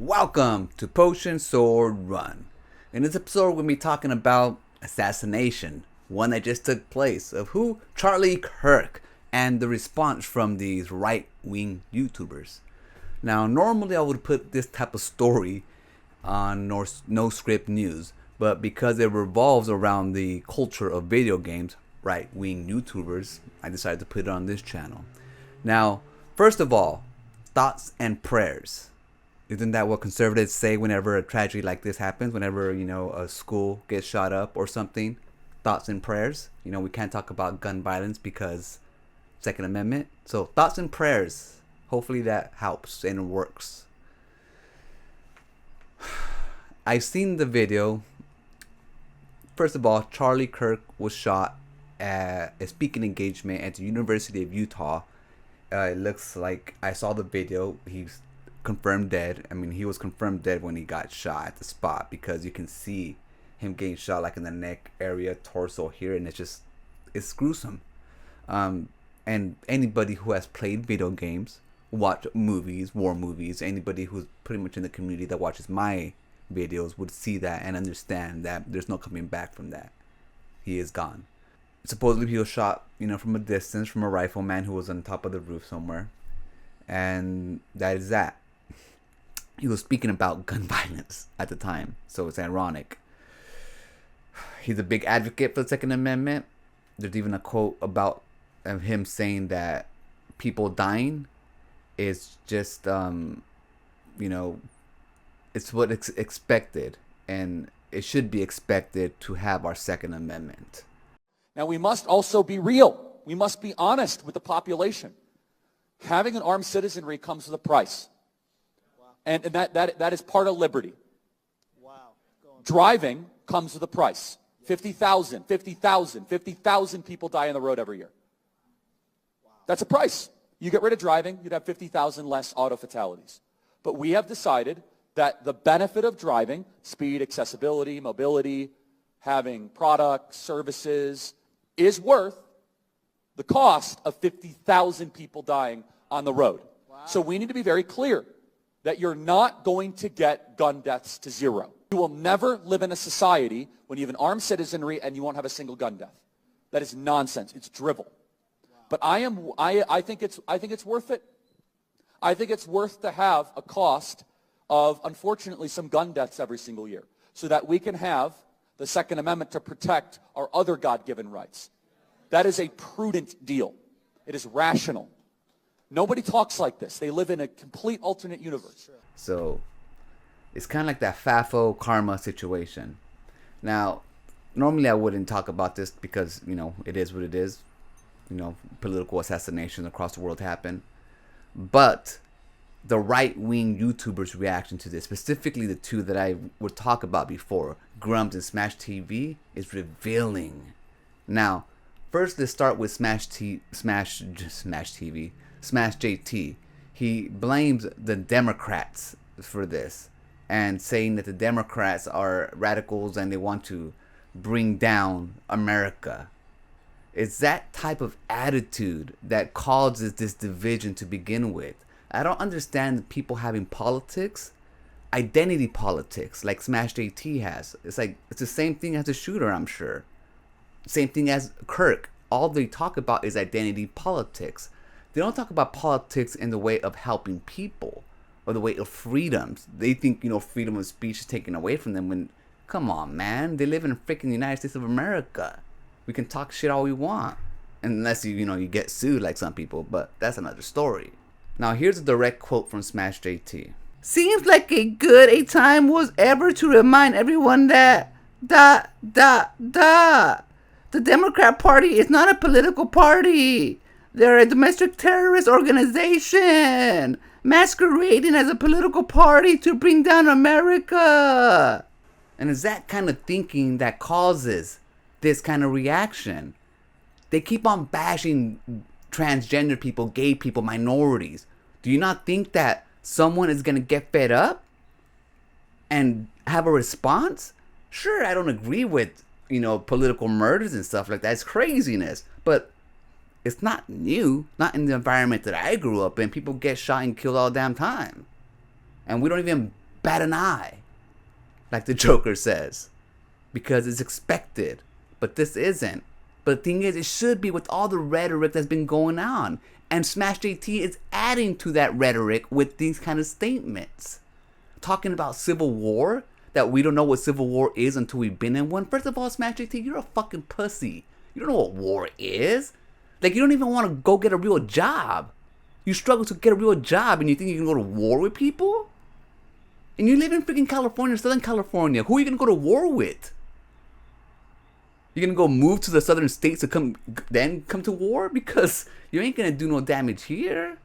Welcome to Potion Sword Run. In this episode, we're going to be talking about Assassination, one that just took place, of who? Charlie Kirk, and the response from these right-wing YouTubers. Now, normally I would put this type of story on no script news, but because it revolves around the culture of video games, right-wing YouTubers, I decided to put it on this channel. Now, first of all, thoughts and prayers. Isn't that what conservatives say whenever a tragedy like this happens? Whenever, a school gets shot up or something? Thoughts and prayers. We can't talk about gun violence because Second Amendment. So thoughts and prayers. Hopefully that helps and works. I've seen the video. First of all, Charlie Kirk was shot at a speaking engagement at the University of Utah. It looks like I saw the video. He's confirmed dead. He was confirmed dead when he got shot at the spot, because you can see him getting shot like in the neck area, torso here, and it's gruesome. And anybody who has played video games, watch movies, war movies, anybody who's pretty much in the community that watches my videos would see that and understand that there's no coming back from that. He is gone. Supposedly he was shot, from a distance from a rifleman who was on top of the roof somewhere. And that is that. He was speaking about gun violence at the time, so it's ironic. He's a big advocate for the Second Amendment. There's even a quote about him saying that people dying is just, it's what's expected, and it should be expected to have our Second Amendment. Now, we must also be real. We must be honest with the population. Having an armed citizenry comes with a price. And that is part of liberty. Wow. Driving comes with a price. 50,000 people die on the road every year. Wow. That's a price. You get rid of driving, you'd have 50,000 less auto fatalities. But we have decided that the benefit of driving, speed, accessibility, mobility, having products, services, is worth the cost of 50,000 people dying on the road. Wow. So we need to be very clear that you're not going to get gun deaths to zero. You will never live in a society when you have an armed citizenry and you won't have a single gun death. That is nonsense. It's drivel. Wow. But I think it's worth it. I think it's worth to have a cost of, unfortunately, some gun deaths every single year, so that we can have the Second Amendment to protect our other God-given rights. That is a prudent deal. It is rational. Nobody talks like this. They live in a complete alternate universe. So it's kind of like that FAFO karma situation. Now, normally I wouldn't talk about this because, it is what it is. Political assassinations across the world happen. But the right-wing YouTubers' reaction to this, specifically the two that I would talk about before, Grummz and Smash TV, is revealing. Now, first let's start with Smash JT. He blames the Democrats for this, and saying that the Democrats are radicals and they want to bring down America. It's that type of attitude that causes this division to begin with. I don't understand people having politics, identity politics, like Smash JT has. It's the same thing as a shooter, I'm sure. Same thing as Kirk. All they talk about is identity politics. They don't talk about politics in the way of helping people or the way of freedoms. They think, freedom of speech is taken away from them when, come on, man, they live in the freaking United States of America. We can talk shit all we want. Unless you get sued like some people, but that's another story. Now here's a direct quote from Smash JT. Seems like a time was ever to remind everyone that the Democrat Party is not a political party. They're a domestic terrorist organization masquerading as a political party to bring down America. And it's that kind of thinking that causes this kind of reaction. They keep on bashing transgender people, gay people, minorities. Do you not think that someone is going to get fed up and have a response? Sure, I don't agree with, political murders and stuff like that. It's craziness. But it's not new. Not in the environment that I grew up in. People get shot and killed all the damn time. And we don't even bat an eye, like the Joker says, because it's expected. But this isn't. But the thing is, it should be with all the rhetoric that's been going on. And Smash JT is adding to that rhetoric with these kind of statements. Talking about civil war, that we don't know what civil war is until we've been in one. First of all, Smash JT, you're a fucking pussy. You don't know what war is. Like, you don't even want to go get a real job. You struggle to get a real job and you think you can go to war with people? And you live in freaking California, Southern California. Who are you going to go to war with? You're going to go move to the southern states to come to war? Because you ain't going to do no damage here.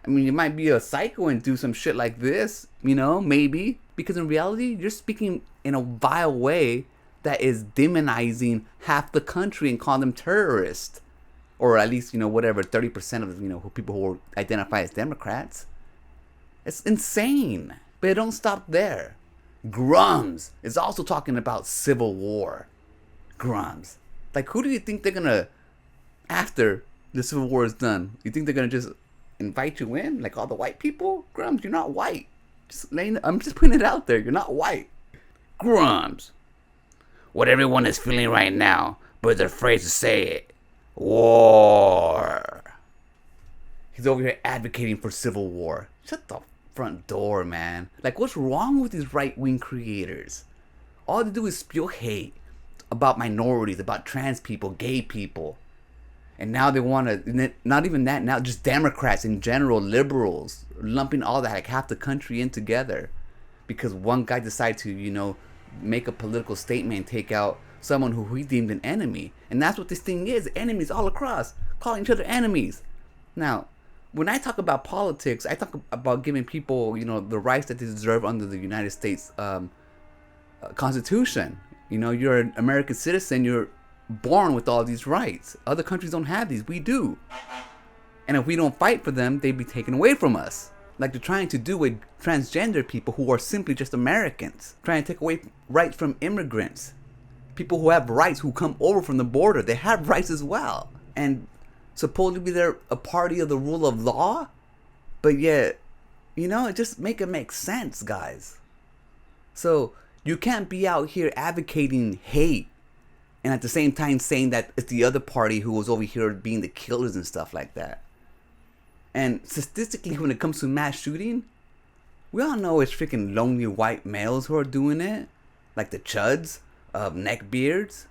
I mean, you might be a psycho and do some shit like this, you know, maybe. Because in reality, you're speaking in a vile way that is demonizing half the country and calling them terrorists. Or at least, you know, whatever, 30% of, you know, people who identify as Democrats. It's insane. But it don't stop there. Grummz is also talking about civil war. Grummz. Like, who do you think they're gonna, after the civil war is done, you think they're gonna just invite you in? Like all the white people? Grummz, you're not white. I'm just putting it out there. You're not white. Grummz. What everyone is feeling right now, but they're afraid to say it. War. He's over here advocating for civil war. Shut the front door, man. Like, what's wrong with these right-wing creators? All they do is spew hate about minorities, about trans people, gay people. And now they want to, not even that, now just Democrats in general, liberals, lumping all that, like half the country in together. Because one guy decided to, you know, make a political statement and take out someone who he deemed an enemy. And that's what this thing is, enemies all across, calling each other enemies. Now, when I talk about politics, I talk about giving people, you know, the rights that they deserve under the United States Constitution. You know, you're an American citizen, you're born with all these rights. Other countries don't have these, we do. And if we don't fight for them, they'd be taken away from us. Like they're trying to do with transgender people who are simply just Americans. Trying to take away rights from immigrants. People who have rights, who come over from the border, they have rights as well. And supposedly they're a party of the rule of law. But yet, you know, it just make sense, guys. So you can't be out here advocating hate and at the same time saying that it's the other party who was over here being the killers and stuff like that. And statistically, when it comes to mass shooting, we all know it's freaking lonely white males who are doing it. Like the chuds of neckbeards.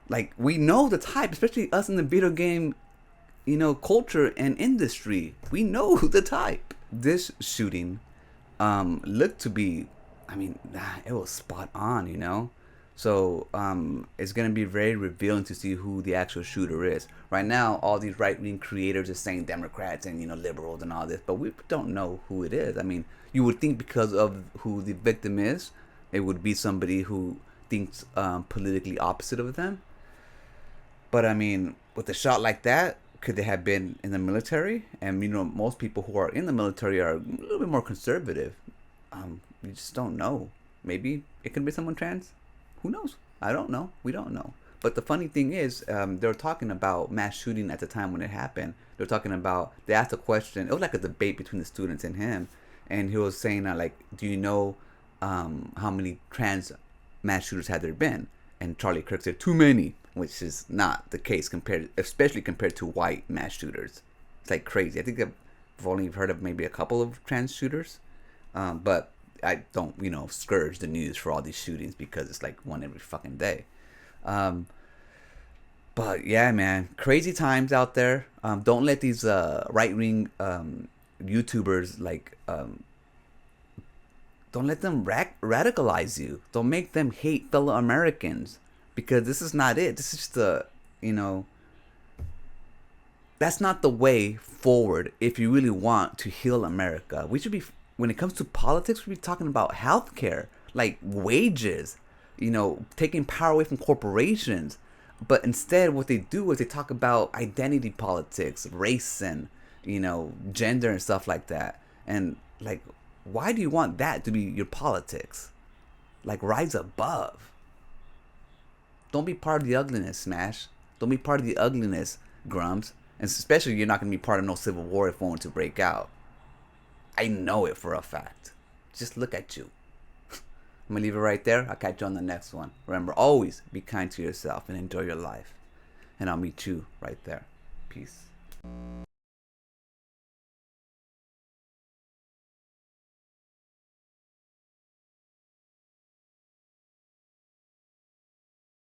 Like, we know the type, especially us in the video game, you know, culture and industry. We know the type. This shooting looked to be, I mean, it was spot on, you know. So it's going to be very revealing to see who the actual shooter is. Right now, all these right-wing creators are saying Democrats and, you know, liberals and all this, but we don't know who it is. I mean, you would think because of who the victim is, it would be somebody who thinks politically opposite of them. But I mean, with a shot like that, could they have been in the military? And, you know, most people who are in the military are a little bit more conservative. We just don't know. Maybe it could be someone trans. Who knows? I don't know. We don't know. But the funny thing is, they were talking about mass shooting at the time when it happened. They were talking about, they asked a question. It was like a debate between the students and him. And he was saying, like, do you know how many trans mass shooters had there been? And Charlie Kirk said, too many, which is not the case, especially compared to white mass shooters. It's like crazy. I think I've only heard of maybe a couple of trans shooters. But I don't, you know, scourge the news for all these shootings because it's like one every fucking day. But yeah, man, crazy times out there. Don't let these right-wing YouTubers like don't let them radicalize you. Don't make them hate fellow Americans, because this is not it. This is just you know, that's not the way forward if you really want to heal America. We should be, when it comes to politics, we should be talking about healthcare, like wages, you know, taking power away from corporations. But instead, what they do is they talk about identity politics, race, and, you know, gender and stuff like that. And like, why do you want that to be your politics? Like, rise above. Don't be part of the ugliness, Smash. Don't be part of the ugliness, Grummz. And especially, you're not going to be part of no civil war if one were to break out. I know it for a fact. just look at you. I'm going to leave it right there. I'll catch you on the next one. Remember, always be kind to yourself and enjoy your life. And I'll meet you right there. Peace.